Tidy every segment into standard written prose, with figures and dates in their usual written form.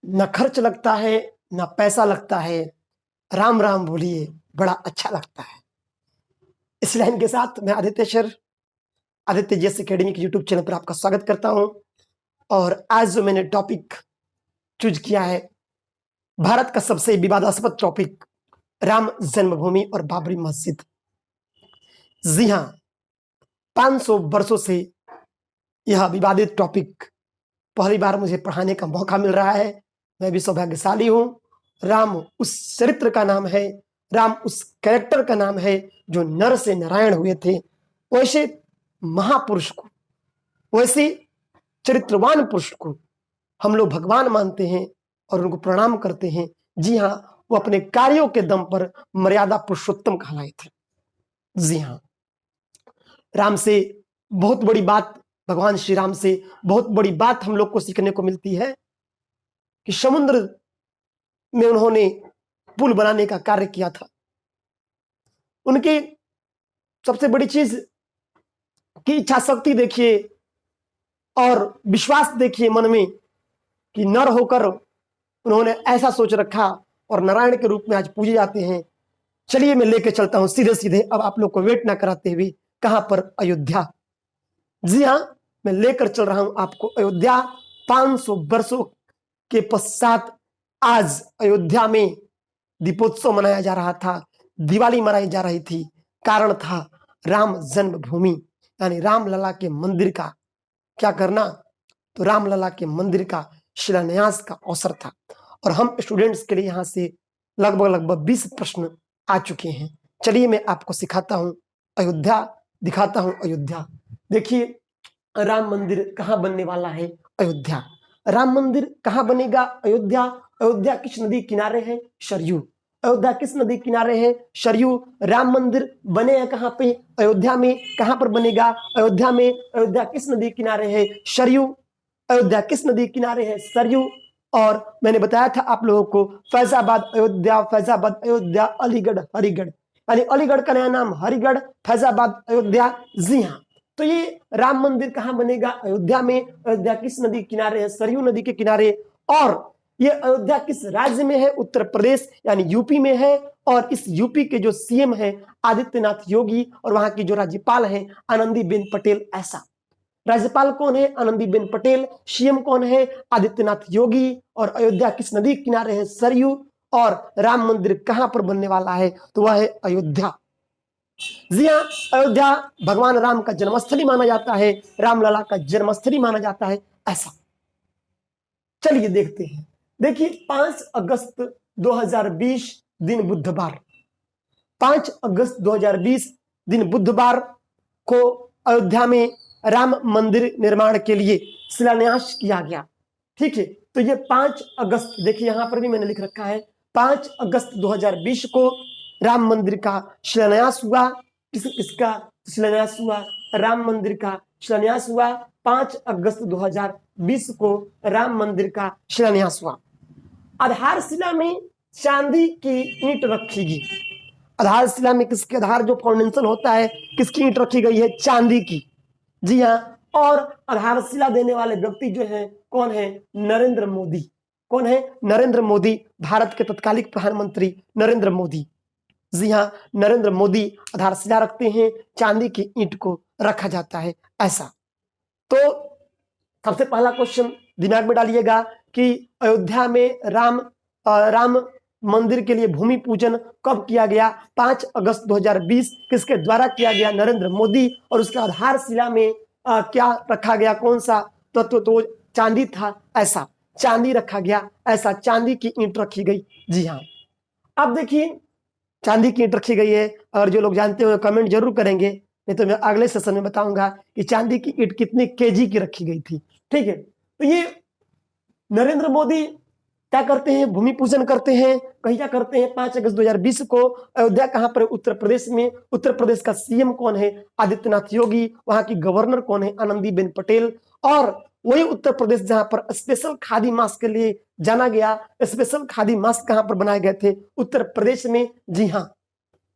न खर्च लगता है, न पैसा लगता है, राम राम बोलिए बड़ा अच्छा लगता है। इस लाइन के साथ मैं Aditya sir, Aditya GS academy के यूट्यूब चैनल पर आपका स्वागत करता हूं। और आज जो मैंने टॉपिक चूज किया है, भारत का सबसे विवादास्पद टॉपिक, राम जन्मभूमि और बाबरी मस्जिद। जी हां, 500 वर्षों से यह विवादित टॉपिक पहली बार मुझे पढ़ाने का मौका मिल रहा है। मैं भी सौभाग्यशाली हूं। राम उस चरित्र का नाम है, राम उस कैरेक्टर का नाम है जो नर से नारायण हुए थे। वैसे महापुरुष को, वैसे चरित्रवान पुरुष को हम लोग भगवान मानते हैं और उनको प्रणाम करते हैं। जी हाँ, वो अपने कार्यों के दम पर मर्यादा पुरुषोत्तम कहलाए थे। जी हाँ, राम से बहुत बड़ी बात, भगवान श्री राम से बहुत बड़ी बात हम लोग को सीखने को मिलती है कि समुद्र में उन्होंने पुल बनाने का कार्य किया था। उनकी सबसे बड़ी चीज की इच्छा शक्ति देखिए और विश्वास देखिए मन में कि नर होकर उन्होंने ऐसा सोच रखा और नारायण के रूप में आज पूजे जाते हैं। चलिए मैं लेके चलता हूं सीधे सीधे, अब आप लोग को वेट ना कराते हुए, कहां पर? अयोध्या। जी हां, मैं लेकर चल रहा हूं आपको अयोध्या। 500 वर्षों के पश्चात आज अयोध्या में दीपोत्सव मनाया जा रहा था, दिवाली मनाई जा रही थी। कारण था राम जन्मभूमि यानी रामलला के मंदिर का क्या करना, तो रामलला के मंदिर का शिलान्यास का अवसर था। और हम स्टूडेंट्स के लिए यहाँ से लगभग 20 प्रश्न आ चुके हैं। चलिए मैं आपको सिखाता हूँ अयोध्या, दिखाता हूँ अयोध्या। देखिए, राम मंदिर कहाँ बनने वाला है? अयोध्या। राम मंदिर कहाँ बनेगा? अयोध्या। अयोध्या किस नदी किनारे है? सरयू। अयोध्या किस नदी किनारे है? सरयू। राम मंदिर बनेगा कहाँ पे? अयोध्या में। कहाँ पर बनेगा? अयोध्या में। अयोध्या किस नदी किनारे है? सरयू। अयोध्या किस नदी किनारे है? सरयू। और मैंने बताया था आप लोगों को, फैजाबाद अयोध्या, फैजाबाद अयोध्या, अलीगढ़ हरिगढ़, यानी अलीगढ़ का नया नाम हरिगढ़, फैजाबाद अयोध्या। जी हाँ, तो ये राम मंदिर कहाँ बनेगा? अयोध्या में। अयोध्या किस नदी किनारे है? सरयू नदी के किनारे। और ये अयोध्या किस राज्य में है? उत्तर प्रदेश यानी यूपी में है। और इस यूपी के जो सीएम है आदित्यनाथ योगी, और वहां की जो राज्यपाल है आनंदीबेन पटेल। ऐसा राज्यपाल कौन है? आनंदीबेन पटेल। सीएम कौन है? आदित्यनाथ योगी। और अयोध्या किस नदी किनारे है? सरयू। और राम मंदिर कहां पर बनने वाला है? तो वह है अयोध्या। जी हाँ, अयोध्या भगवान राम का जन्मस्थली माना जाता है, रामलला का जन्मस्थली माना जाता है। ऐसा चलिए देखते हैं। देखिए, 5 अगस्त 2020 दिन बुधवार, 5 अगस्त 2020 दिन बुधवार को अयोध्या में राम मंदिर निर्माण के लिए शिलान्यास किया गया। ठीक है, तो ये 5 अगस्त, देखिए यहां पर भी मैंने लिख रखा है, 5 अगस्त 2020 को राम मंदिर का शिलान्यास हुआ। किसका शिलान्यास हुआ? राम मंदिर का शिलान्यास हुआ। 5 अगस्त 2020 को राम मंदिर का शिलान्यास हुआ। आधारशिला में चांदी की ईंट रखी गई। आधारशिला में किसके आधार, जो फाउंडेशन होता है, किसकी ईंट रखी गई है? चांदी की। जी हाँ, और आधारशिला देने वाले व्यक्ति जो है कौन है? नरेंद्र मोदी। कौन है? नरेंद्र मोदी, भारत के तत्कालिक प्रधानमंत्री नरेंद्र मोदी। जी हाँ, नरेंद्र मोदी आधारशिला रखते हैं, चांदी की ईंट को रखा जाता है। ऐसा तो सबसे पहला क्वेश्चन दिमाग में डालिएगा कि अयोध्या में राम मंदिर के लिए भूमि पूजन कब किया गया? 5 अगस्त 2020। किसके द्वारा किया गया? नरेंद्र मोदी। और उसके आधारशिला में क्या रखा गया? कौन सा तत्व? तो चांदी था। ऐसा चांदी रखा गया, ऐसा चांदी की ईंट रखी गई। जी हाँ, अब देखिए, चांदी की ईंट रखी गई है। और जो लोग जानते हो कमेंट जरूर करेंगे, नहीं तो मैं अगले सेशन में बताऊंगा कि चांदी की ईंट कितने केजी की रखी गई थी। ठीक है, तो ये नरेंद्र मोदी क्या करते हैं? भूमि पूजन करते हैं। कहीं क्या करते हैं? 5 अगस्त 2020 को। अयोध्या कहां पर? उत्तर प्रदेश में। उत्तर प्रदेश का सीएम कौन है? आदित्यनाथ योगी। वहां की गवर्नर कौन है? आनंदीबेन पटेल। और वही उत्तर प्रदेश जहां पर स्पेशल खादी मास्क के लिए जाना गया। स्पेशल खादी मास्क कहां पर बनाए गए थे? उत्तर प्रदेश में। जी हाँ,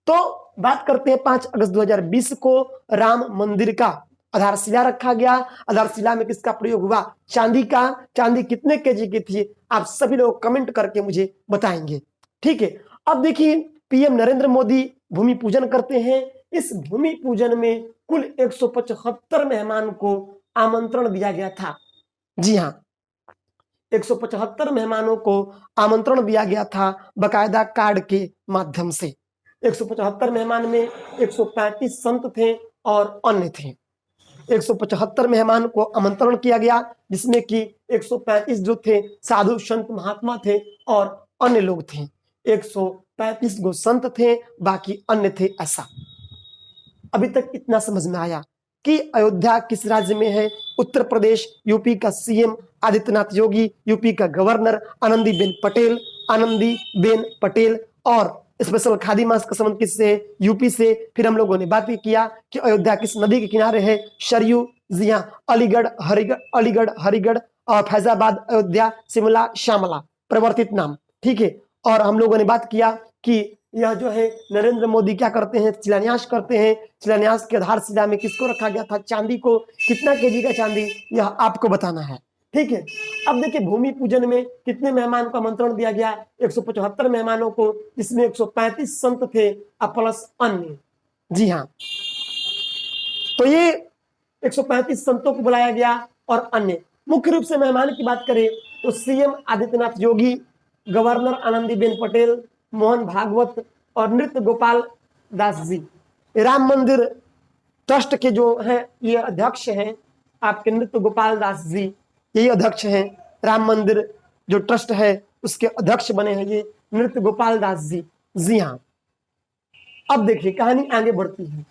तो बात करते हैं 5 अगस्त 2020 को राम मंदिर का। आधारशिला रखा गया। आधारशिला में किसका प्रयोग हुआ? चांदी का। चांदी कितने केजी की थी? आप सभी लोग कमेंट करके मुझे बताएंगे। ठीक है, अब देखिए पीएम नरेंद्र मोदी भूमि पूजन करते हैं। इस भूमि पूजन में कुल 175 मेहमान को आमंत्रण दिया गया था। जी हाँ, 175 मेहमानों को आमंत्रण दिया गया था बकायदा कार्ड के माध्यम से। 175 मेहमान में 135 संत थे और अन्य थे। 175 मेहमान को आमंत्रण किया गया, जिसमें कि 135 जो थे साधु संत महात्मा थे और अन्य लोग थे। 135 गो संत थे, बाकी अन्य थे। ऐसा अभी तक इतना समझ में आया कि अयोध्या किस राज्य में है? उत्तर प्रदेश। यूपी का सीएम आदित्यनाथ योगी, यूपी का गवर्नर आनंदीबेन पटेल और स्पेशल खादी मास्क का संबंध किससे है? यूपी से। फिर हम लोगों ने बात किया कि अयोध्या किस नदी के किनारे है? सरयू। जी हाँ, अलीगढ़ हरिगढ़ और फैजाबाद, अयोध्या, शिमला, श्यामला परिवर्तित नाम। ठीक है, और हम लोगों ने बात किया कि यह जो है नरेंद्र मोदी क्या करते हैं? शिलान्यास करते हैं। शिलान्यास के आधारशिला में किसको रखा गया था? चांदी को। कितना केजी का चांदी? यह आपको बताना है। ठीक है, अब देखिए भूमि पूजन में कितने मेहमान को आमंत्रण दिया गया? 175 मेहमानों को, जिसमें 135 संत थे प्लस अन्य। जी हाँ, तो ये 135 संतों को बुलाया गया और अन्य। मुख्य रूप से मेहमान की बात करें तो सीएम आदित्यनाथ योगी, गवर्नर आनंदीबेन पटेल, मोहन भागवत और नृत्य गोपाल दास जी। राम मंदिर ट्रस्ट के जो हैं ये अध्यक्ष हैं आपके नृत्य गोपाल दास जी, यही अध्यक्ष हैं। राम मंदिर जो ट्रस्ट है उसके अध्यक्ष बने हैं ये नृत्य गोपाल दास जी। जी हाँ, अब देखिए कहानी आगे बढ़ती है।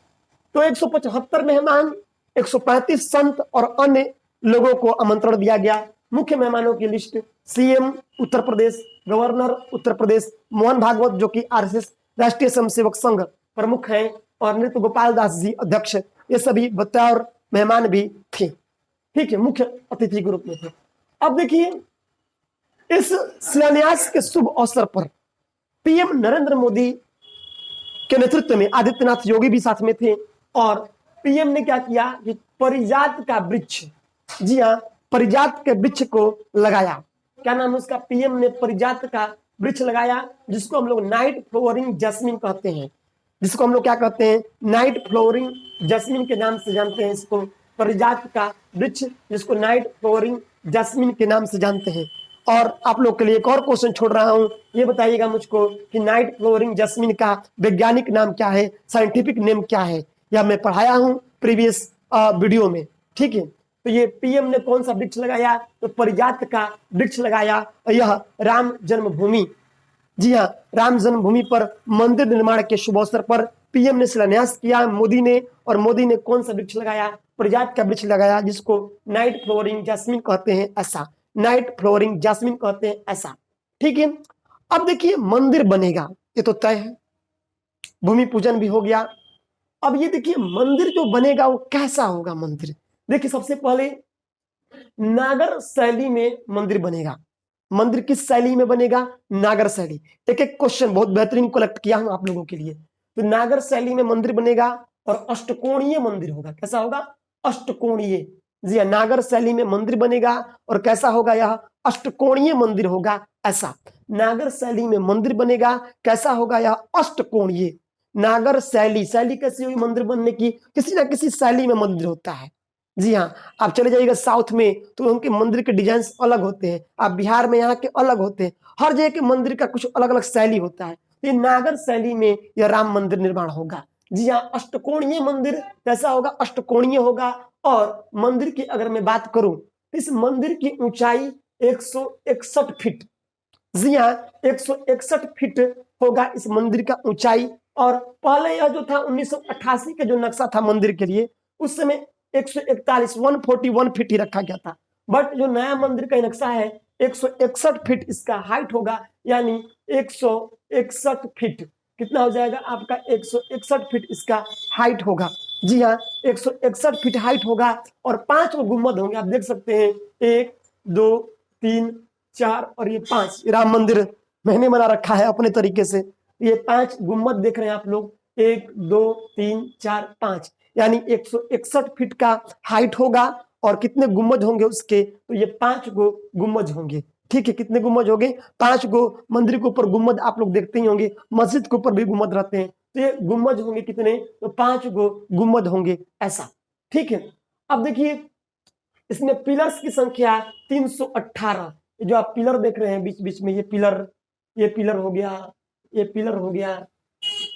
तो 175 मेहमान, 135 संत और अन्य लोगों को आमंत्रण दिया गया। मुख्य मेहमानों की list: CM Uttar Pradesh, governor Uttar Pradesh Mohan Bhagwat जो कि आरएसएस राष्ट्रीय स्वयंसेवक संघ प्रमुख हैं, और नृत्य गोपाल दास जी अध्यक्ष। ये सभी बतौर मेहमान भी थे। ठीक है, मुख्य अतिथि के रूप में थे। अब देखिए इस शिलान्यास के शुभ अवसर पर पीएम नरेंद्र मोदी के नेतृत्व में आदित्यनाथ योगी भी साथ में थे, और पीएम ने क्या किया कि परिजात का वृक्ष, जी हाँ, परिजात के वृक्ष को लगाया। क्या नाम है उसका? पीएम ने परिजात का वृक्ष लगाया, जिसको हम लोग नाइट फ्लोवरिंग जैस्मिन कहते हैं। जिसको हम लोग क्या कहते हैं? नाइट फ्लोवरिंग जैस्मिन के नाम से जानते हैं इसको। परिजात का वृक्ष, जिसको नाइट फ्लोवरिंग जैस्मिन के नाम से जानते हैं। और आप लोग के लिए एक और क्वेश्चन छोड़ रहा हूं, ये बताइएगा मुझको कि नाइट फ्लोवरिंग जैस्मिन का वैज्ञानिक नाम क्या है? साइंटिफिक नेम क्या है? यह मैं पढ़ाया हूं प्रीवियस वीडियो में। ठीक है, तो ये पीएम ने कौन सा वृक्ष लगाया? तो परिजात का वृक्ष लगाया। यह राम जन्मभूमि, जी हाँ, राम जन्मभूमि पर मंदिर निर्माण के शुभ अवसर पर पीएम ने शिलान्यास किया मोदी ने, और मोदी ने कौन सा वृक्ष लगाया? परिजात का वृक्ष लगाया, जिसको नाइट फ्लोवरिंग जैस्मिन कहते हैं। ऐसा नाइट फ्लोवरिंग जैस्मिन कहते हैं। ऐसा ठीक है, अब देखिए मंदिर बनेगा, ये तो तय है। भूमि पूजन भी हो गया। अब ये देखिए मंदिर जो बनेगा वो कैसा होगा? मंदिर देखिए, सबसे पहले नागर शैली में मंदिर बनेगा। मंदिर किस शैली में बनेगा? नागर शैली। एक एक क्वेश्चन बहुत बेहतरीन कलेक्ट किया हूं आप लोगों के लिए। तो नागर शैली में मंदिर बनेगा और अष्टकोणीय मंदिर होगा। कैसा होगा? अष्टकोणीय। जी हाँ, नागर शैली में मंदिर बनेगा और कैसा होगा? यह अष्टकोणीय मंदिर होगा। ऐसा नागर शैली में मंदिर बनेगा, कैसा होगा? यह अष्टकोणीय। नागर शैली, शैली कैसी होगी मंदिर बनने की? किसी ना किसी शैली में मंदिर होता है। जी हाँ, आप चले जाइएगा साउथ में तो उनके मंदिर के डिजाइन अलग होते हैं। आप बिहार में यहाँ के अलग होते हैं। हर जगह के मंदिर का कुछ अलग अलग शैली होता है। ये नागर शैली में यह राम मंदिर निर्माण होगा। जी हाँ, अष्टकोणीय मंदिर कैसा होगा? अष्टकोणीय होगा। और मंदिर की अगर मैं बात करूं तो इस मंदिर की ऊंचाई 161 फीट, जी हाँ, 161 फीट होगा इस मंदिर का ऊंचाई। और पहले यह जो था 1988 का जो नक्शा था मंदिर के लिए, उस समय 141 फीट ही रखा गया था। बट जो नया मंदिर का नक्शा है 161 फीट इसका हाइट होगा, यानी 161 फीट कितना हो जाएगा आपका? 161 फीट इसका हाइट होगा। जी हाँ, 161 फीट हाइट होगा और 5 गुंबद होंगे। आप देख सकते हैं 1 2 3 4 और ये 5। राम मंदिर मैंने बना रखा है अपने तरीके से। ये 5 गुंबद देख रहे हैं आप लोग, 1 2 3 4 5, यानी 161 फीट का हाइट होगा। और कितने गुम्बज होंगे उसके, तो ये 5 गो गुम्बज होंगे। ठीक है, कितने गुम्बज होंगे, 5 गो। मंदिर के ऊपर गुम्बद आप लोग देखते ही होंगे, मस्जिद के ऊपर भी गुम्बद रहते हैं। तो ये गुम्बज होंगे कितने, तो 5 गो गुम्बद होंगे ऐसा। ठीक है, अब देखिए इसमें पिलर्स की संख्या 318। जो आप पिलर देख रहे हैं बीच बीच में, ये पिलर हो गया, ये पिलर हो गया,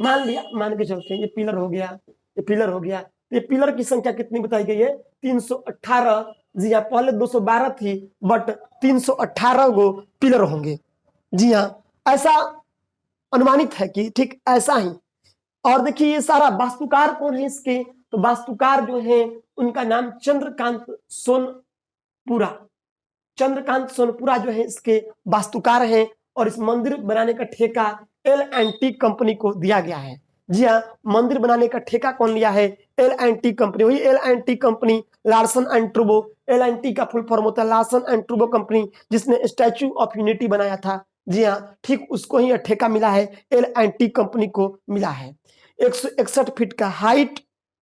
मान लिया, मान के चलते हैं ये पिलर हो गया, ये पिलर हो गया। ये पिलर की संख्या कितनी बताई गई है, 318। जी हाँ, पहले 212 थी, बट 318 गो पिलर होंगे। जी हाँ, ऐसा अनुमानित है कि ठीक ऐसा ही। और देखिए ये सारा वास्तुकार कौन है इसके, तो वास्तुकार जो है उनका नाम चंद्रकांत सोनपुरा। चंद्रकांत सोनपुरा जो है इसके वास्तुकार हैं। और इस मंदिर बनाने का ठेका L&T कंपनी को दिया गया है। जी हाँ, मंदिर बनाने का ठेका कौन लिया है, L&T कंपनी। वही L&T company, Larsen and ट्रूबो। L&T का फुल फॉर्म होता है लार्सन एंड ट्रूबो कंपनी, जिसने स्टैच्यू ऑफ यूनिटी बनाया था। जी हाँ, ठीक उसको ही ठेका मिला है, L&T कंपनी को मिला है। 161 फीट का हाइट,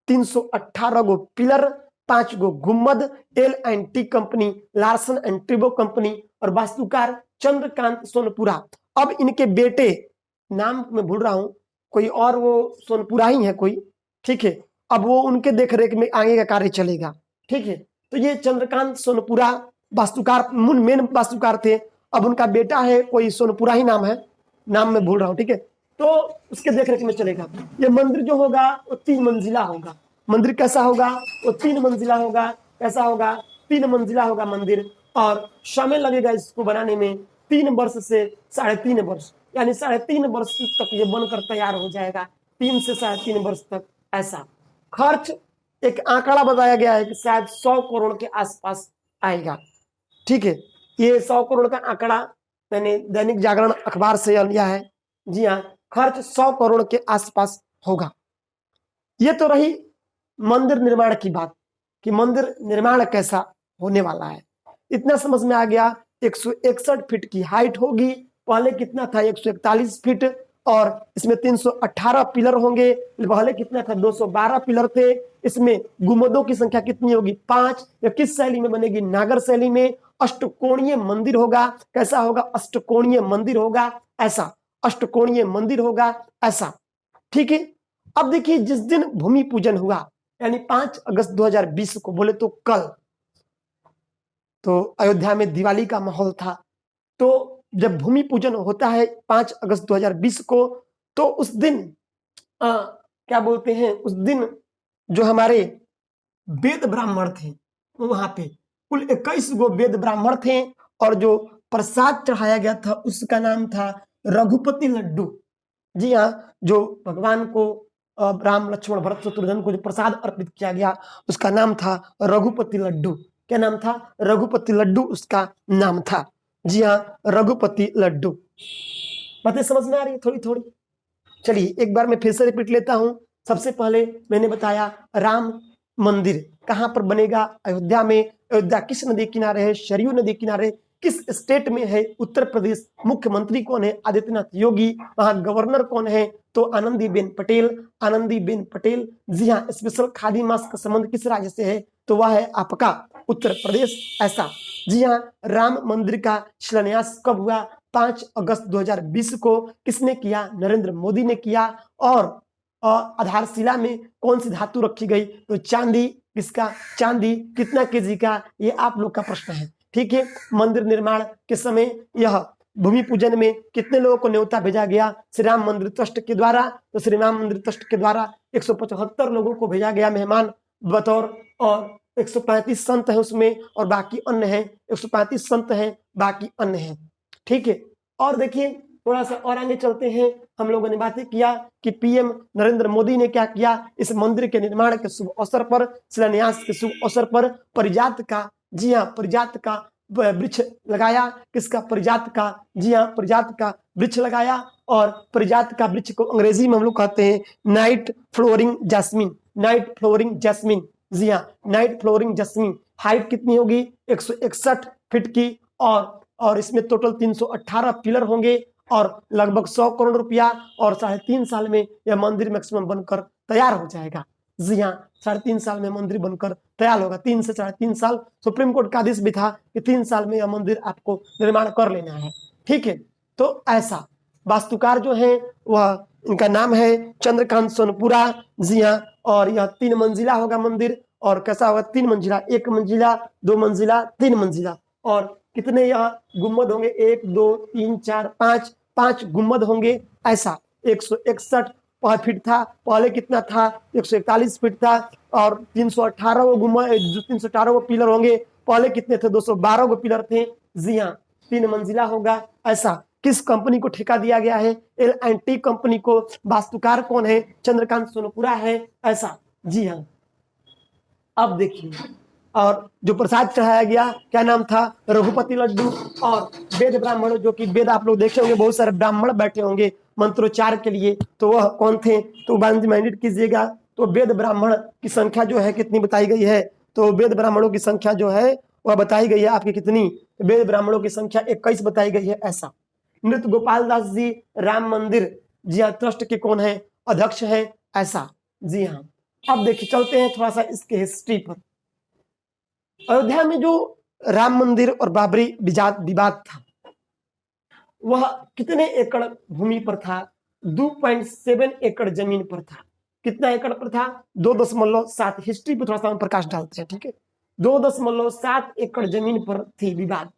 318 गो पिलर, 5 गो गुम्बद, L&T कंपनी, लार्सन एंड ट्रूबो कंपनी, और वास्तुकार चंद्रकांत सोनपुरा। अब इनके बेटे, नाम मैं भूल रहा हूं, कोई और वो सोनपुरा ही है कोई। ठीक है, अब वो उनके देखरेख में आगे का कार्य चलेगा। ठीक है, तो ये चंद्रकांत सोनपुरा वास्तुकार, मेन वास्तुकार थे। अब उनका बेटा है कोई सोनपुरा ही नाम है, नाम मैं भूल रहा हूँ। ठीक है, तो उसके देखरेख में चलेगा। ये मंदिर जो होगा वो 3 मंजिला होगा। मंदिर कैसा होगा, वो 3 मंजिला होगा। कैसा होगा, 3 मंजिला होगा मंदिर। और समय लगेगा इसको बनाने में 3 वर्ष से 3.5 वर्ष, यानी 3.5 वर्ष तक ये बनकर तैयार हो जाएगा, 3 से 3.5 वर्ष तक ऐसा। खर्च एक आंकड़ा बताया गया है कि शायद 100 करोड़ के आसपास आएगा। ठीक है, ये 100 करोड़ का आंकड़ा मैंने दैनिक जागरण अखबार से लिया है। जी हाँ, खर्च 100 करोड़ के आसपास होगा। ये तो रही मंदिर निर्माण की बात कि मंदिर निर्माण कैसा होने वाला है। इतना समझ में आ गया। 161 फीट की हाइट होगी, पहले कितना था 141 फीट, और इसमें 318 पिलर होंगे। पहले कितना था 212 पिलर थे। इसमें गुम्बदों की संख्या कितनी होगी, 5। या किस शैली में बनेगी, नागर शैली में। अष्टकोणीय मंदिर होगा। कैसा होगा, अष्टकोणीय मंदिर होगा ऐसा, अष्टकोणीय मंदिर होगा ऐसा। ठीक है, अब देखिए जिस दिन भूमि पूजन हुआ, यानी 5 अगस्त 2020 को, बोले तो कल, तो अयोध्या में दिवाली का माहौल था। तो जब भूमि पूजन होता है 5 अगस्त 2020 को, तो उस दिन क्या बोलते हैं, उस दिन जो हमारे वेद ब्राह्मण थे वहां पे कुल 21 गो वेद ब्राह्मण थे। और जो प्रसाद चढ़ाया गया था उसका नाम था रघुपति लड्डू। जी हाँ, जो भगवान को राम लक्ष्मण भरत शत्रुघ्न को जो प्रसाद अर्पित किया गया उसका नाम था रघुपति लड्डू। क्या नाम था, रघुपति लड्डू उसका नाम था। जी हाँ, रघुपति लड्डू। बातें समझ में आ रही है थोड़ी थोड़ी। चलिए एक बार मैं फिर से रिपीट लेता हूं। सबसे पहले मैंने बताया राम मंदिर कहां पर बनेगा, अयोध्या में। अयोध्या किस नदी किनारे है, सरयू नदी किनारे। किस स्टेट में है, उत्तर प्रदेश। मुख्यमंत्री कौन है, आदित्यनाथ योगी। वहां गवर्नर कौन है, तो आनंदीबेन पटेल, आनंदीबेन पटेल। जी हाँ, स्पेशल खादी मास्क का संबंध किस राज्य से है, तो वह है आपका उत्तर प्रदेश ऐसा। जी हाँ, राम मंदिर का शिलान्यास कब हुआ, 5 अगस्त 2020 को। किसने किया, नरेंद्र मोदी ने किया। और आधारशिला में कौन सी धातु रखी गई, तो चांदी। किसका, चांदी। कितना केजी का, ये आप लोग का प्रश्न है। ठीक है, मंदिर निर्माण के समय यह भूमि पूजन में कितने लोगों को न्योता भेजा गया, श्री राम मंदिर ट्रस्ट के द्वारा। तो श्री राम मंदिर ट्रस्ट के द्वारा 175 लोगों को भेजा गया मेहमान बतौर। और 135 संत है उसमें, और बाकी अन्य है। 135 संत हैं, बाकी अन्य हैं। ठीक है, और देखिए थोड़ा सा और आगे चलते हैं। हम लोगों ने बातें किया कि पीएम नरेंद्र मोदी ने क्या किया, इस मंदिर के निर्माण के शुभ अवसर पर, शिलान्यास के शुभ अवसर पर परिजात का, जी हाँ, परिजात का वृक्ष लगाया। किसका, परिजात का। जी हाँ, परिजात का वृक्ष लगाया। और परिजात का वृक्ष को अंग्रेजी में हम लोग कहते हैं night flowering jasmine, night flowering jasmine. जी हाँ, नाइट फ्लोरिंग जैस्मिन। हाइट कितनी होगी, 161 फीट की। और इसमें टोटल 318 पिलर होंगे, और लगभग 100 करोड़ रुपया, और 3.5 साल में यह मंदिर मैक्सिमम बनकर तैयार हो जाएगा। जी हाँ, 3.5 साल में मंदिर बनकर तैयार होगा। 3 से 3.5 साल सुप्रीम कोर्ट का आदेश भी था कि 3 साल में यह मंदिर आपको निर्माण कर लेना है। ठीक है, तो ऐसा वास्तुकार जो है वह इनका नाम है चंद्रकांत सोनपुरा। जी हाँ, और यह 3 मंजिला होगा मंदिर। और कैसा होगा? 3 मंजिला, 1 मंजिला, 2 मंजिला, 3 मंजिला। और कितने यह गुम्बद होंगे? 1 2 3 4 5, 5 गुम्बद होंगे। ऐसा 161 फीट था, पहले कितना था? 141 फीट था। और 318 वो गुम्बद, 318 वो पिलर होंगे। पहले कितने थे? 212 गो पिलर थे। जी हाँ, 3 मंजिला होगा। ऐसा किस कंपनी को ठेका दिया गया है? L&T कंपनी को। वास्तुकार कौन है? चंद्रकांत सोनपुरा है। ऐसा, जी हाँ। अब देखिए, और जो प्रसाद चढ़ाया गया क्या नाम था? रघुपति लड्डू। और वेद ब्राह्मण, जो कि वेद आप लोग देखे होंगे, बहुत सारे ब्राह्मण बैठे होंगे मंत्रोच्चार के लिए, तो वह कौन थे? तो माइंडेड कीजिएगा। तो वेद ब्राह्मण की संख्या जो है कितनी बताई गई है? तो वेद ब्राह्मणों की संख्या जो है वह बताई गई है आपकी कितनी? वेद ब्राह्मणों की संख्या 21 बताई गई है। ऐसा नृत्य गोपाल दास जी राम मंदिर, जी हाँ, ट्रस्ट के कौन है? अध्यक्ष है। ऐसा, जी हाँ। अब देखिए, चलते हैं थोड़ा सा इसके हिस्ट्री पर। अयोध्या में जो राम मंदिर और बाबरी विवाद था, वह कितने एकड़ भूमि पर था? 2.7 एकड़ जमीन पर था। कितना एकड़ पर था? 2.7। हिस्ट्री पर थोड़ा सा हम प्रकाश डालते हैं, ठीक है। 2.7 एकड़ जमीन पर थी विवाद।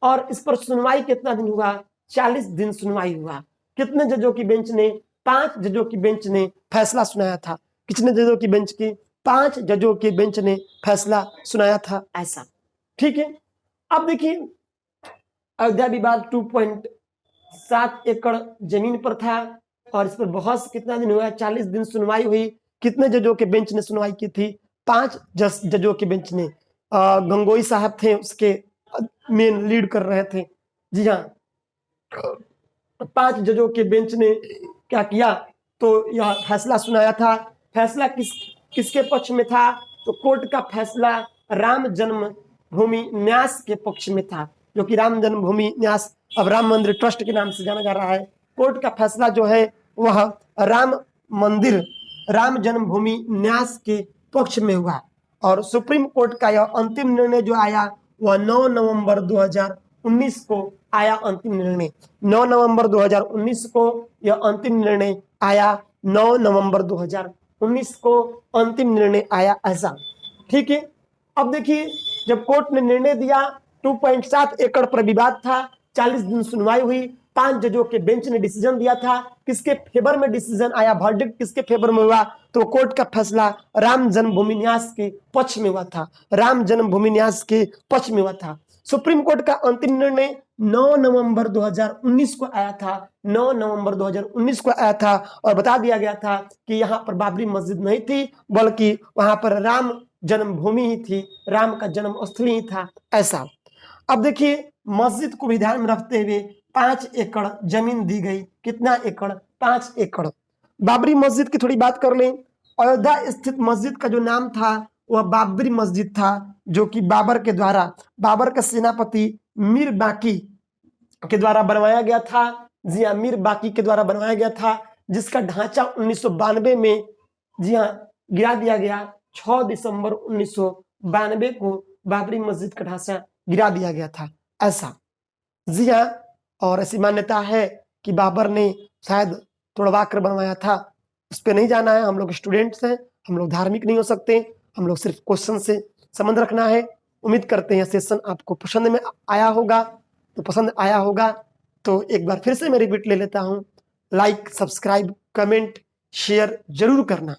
और इस पर सुनवाई कितना दिन हुआ? 40 दिन सुनवाई हुआ। कितने जजों की बेंच ने? 5 जजों की बेंच ने फैसला सुनाया था। कितने जजों की बेंच की? 5 जजों की बेंच ने फैसला सुनाया था। ऐसा, ठीक है। अब देखिए, अयोध्या विवाद 2.7 एकड़ जमीन पर था। और इस पर बहस कितना दिन हुआ? 40 दिन सुनवाई हुई। कितने जजों के बेंच ने सुनवाई की थी? 5 जजों के बेंच ने। गंगोई साहब थे उसके मेन लीड कर रहे थे। जी हाँ, 5 जजों के बेंच ने क्या किया? तो यह फैसला सुनाया था। फैसला किसके पक्ष में था? तो कोर्ट का फैसला राम जन्मभूमि न्यास के पक्ष में था, जो कि राम जन्मभूमि न्यास अब राम मंदिर ट्रस्ट के नाम से जाना जा रहा है। कोर्ट का फैसला जो है वह राम मंदिर, राम जन्मभूमि न्यास के पक्ष में हुआ। और सुप्रीम कोर्ट का यह अंतिम निर्णय जो आया वह 9 नवंबर 2019 को आया। अंतिम निर्णय 9 नवंबर 2019 को यह अंतिम निर्णय आया। 9 नवंबर 2019 को अंतिम निर्णय आया। ऐसा, ठीक है। अब देखिए, जब कोर्ट ने निर्णय दिया, 2.7 एकड़ पर विवाद था, 40 दिन सुनवाई हुई, 5 जजों के बेंच ने डिसीजन दिया था। किसके फेवर में डिसीजन आया? वर्डिक्ट किसके फेवर में हुआ? तो कोर्ट का फैसला राम जन्मभूमि न्यास के पक्ष में हुआ था। राम जन्मभूमि न्यास के पक्ष में हुआ था। सुप्रीम कोर्ट का अंतिम निर्णय 9 नवंबर 2019 को आया था। 9 नवंबर 2019 को आया था। और बता दिया गया था कि यहाँ पर बाबरी मस्जिद नहीं थी, बल्कि वहां पर राम जन्मभूमि ही थी, राम का जन्म स्थली ही था। ऐसा, अब देखिए, मस्जिद को भी ध्यान में रखते हुए 5 एकड़ जमीन दी गई। कितना एकड़? 5 एकड़। बाबरी मस्जिद की थोड़ी बात कर लें। अयोध्या स्थित मस्जिद का जो नाम था वह बाबरी मस्जिद था, जो कि बाबर के द्वारा, बाबर का सेनापति मीर बाकी के द्वारा बनवाया गया था। जी हाँ, मीर बाकी के द्वारा बनवाया गया था, जिसका ढांचा 1992 में, जी हाँ, गिरा दिया गया। 6 दिसंबर 1992 को बाबरी मस्जिद का ढांचा गिरा दिया गया था। ऐसा, जी हाँ। और ऐसी मान्यता है कि बाबर ने शायद तोड़वा कर बनवाया था। उस पर नहीं जाना है, हम लोग स्टूडेंट्स हैं, हम लोग धार्मिक नहीं हो सकते, हम लोग सिर्फ क्वेश्चन से संबंध रखना है। उम्मीद करते हैं सेशन आपको पसंद में आया होगा। तो पसंद आया होगा तो एक बार फिर से मैं रिपीट ले लेता हूँ। लाइक, सब्सक्राइब, कमेंट, शेयर जरूर करना।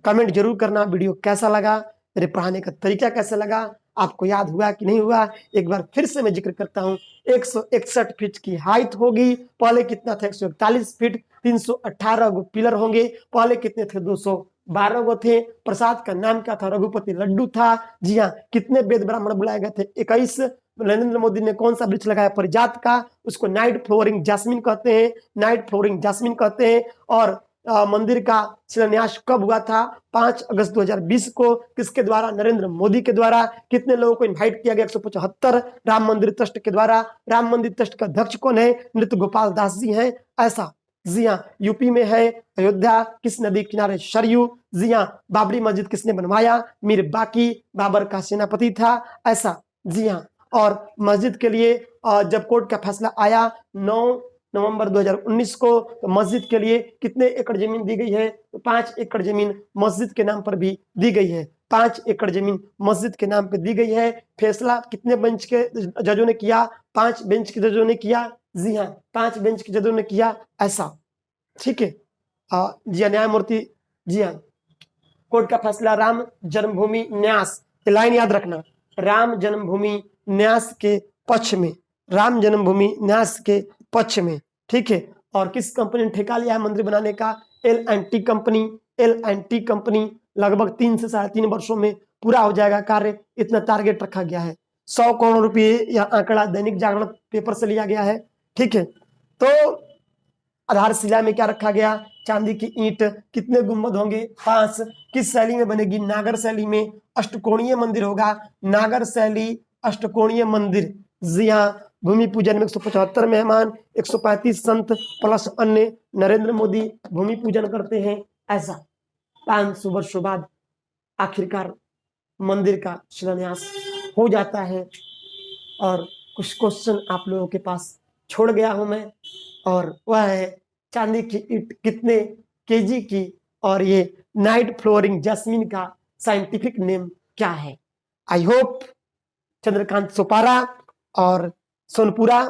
कमेंट जरूर करना, वीडियो कैसा लगा, मेरे पढ़ाने का तरीका कैसा लगा, आपको याद हुआ कि नहीं हुआ। एक बार फिर से मैं जिक्र करता हूँ, 161 फीट की हाइट होगी। पहले कितना था? 141 फीट। 318 गो पिलर होंगे। पहले कितने थे? 212 गो थे। प्रसाद का नाम क्या था? रघुपति लड्डू था। जी हाँ। कितने वेद ब्राह्मण बुलाए गए थे? 21। नरेंद्र मोदी ने कौन सा वृक्ष लगाया? परिजात का, उसको नाइट फ्लोरिंग जैस्मिन कहते हैं। नाइट फ्लोरिंग जैस्मिन कहते हैं। और मंदिर का शिलान्यास कब हुआ था? 5 अगस्त 2020 को। किसके द्वारा? नरेंद्र मोदी के द्वारा। कितने लोगों को इनवाइट किया गया? 175 राम मंदिर ट्रस्ट के द्वारा। राम मंदिर ट्रस्ट का अध्यक्ष कौन है? नृत्य गोपाल दास जी हैं। ऐसा जी हाँ। यूपी में है अयोध्या, किस नदी किनारे? सरयू। जी हाँ। बाबरी मस्जिद किसने बनवाया? मीर बाकी, बाबर का सेनापति था, ऐसा। जी हाँ। और मस्जिद के लिए जब कोर्ट का फैसला आया 9 नवंबर 2019 को, तो मस्जिद के लिए कितने एकड़ जमीन दी गई है? तो 5 एकड़ जमीन मस्जिद के नाम पर भी दी गई है। 5 एकड़ जमीन मस्जिद के नाम पर दी गई है। फैसला कितने बेंच के जजों ने किया? 5 बेंच के जजों ने किया। जी हाँ, 5 बेंच के जजों ने किया, ऐसा। ठीक है। जी हाँ, न्यायमूर्ति। जी हाँ। कोर्ट का फैसला राम जन्मभूमि न्यास, ये लाइन याद रखना, राम जन्मभूमि न्यास के पक्ष में, राम जन्मभूमि न्यास के पक्ष में। ठीक है। और किस कंपनी ने ठेका लिया है मंदिर बनाने का? L and T company. L and T company लगभग 3 से 3.5 वर्षों में पूरा हो जाएगा कार्य, इतना टारगेट रखा गया है। 100 करोड़ रुपए यह आंकड़ा दैनिक जागरण पेपर से लिया गया है। ठीक है। तो आधारशिला में क्या रखा गया? चांदी की ईंट। कितने गुंबद होंगे? 5। किस शैली में बनेगी? नागर शैली में। अष्टकोणीय मंदिर होगा, नागर शैली अष्टकोणीय मंदिर। जी हाँ। भूमि पूजन में 175 मेहमान, 135 संत प्लस अन्य। नरेंद्र मोदी भूमि पूजन करते हैं, ऐसा। 500 वर्षों बाद आखिरकार मंदिर का शिलान्यास हो जाता है। और कुछ क्वेश्चन आप लोगों के पास छोड़ गया हूं मैं, और वह है चांदी की ईंट कितने केजी की, और ये नाइट फ्लोरिंग जैस्मिन का साइंटिफिक नेम क्या है? आई होप चंद्रकांत सोपारा और सोनपुरा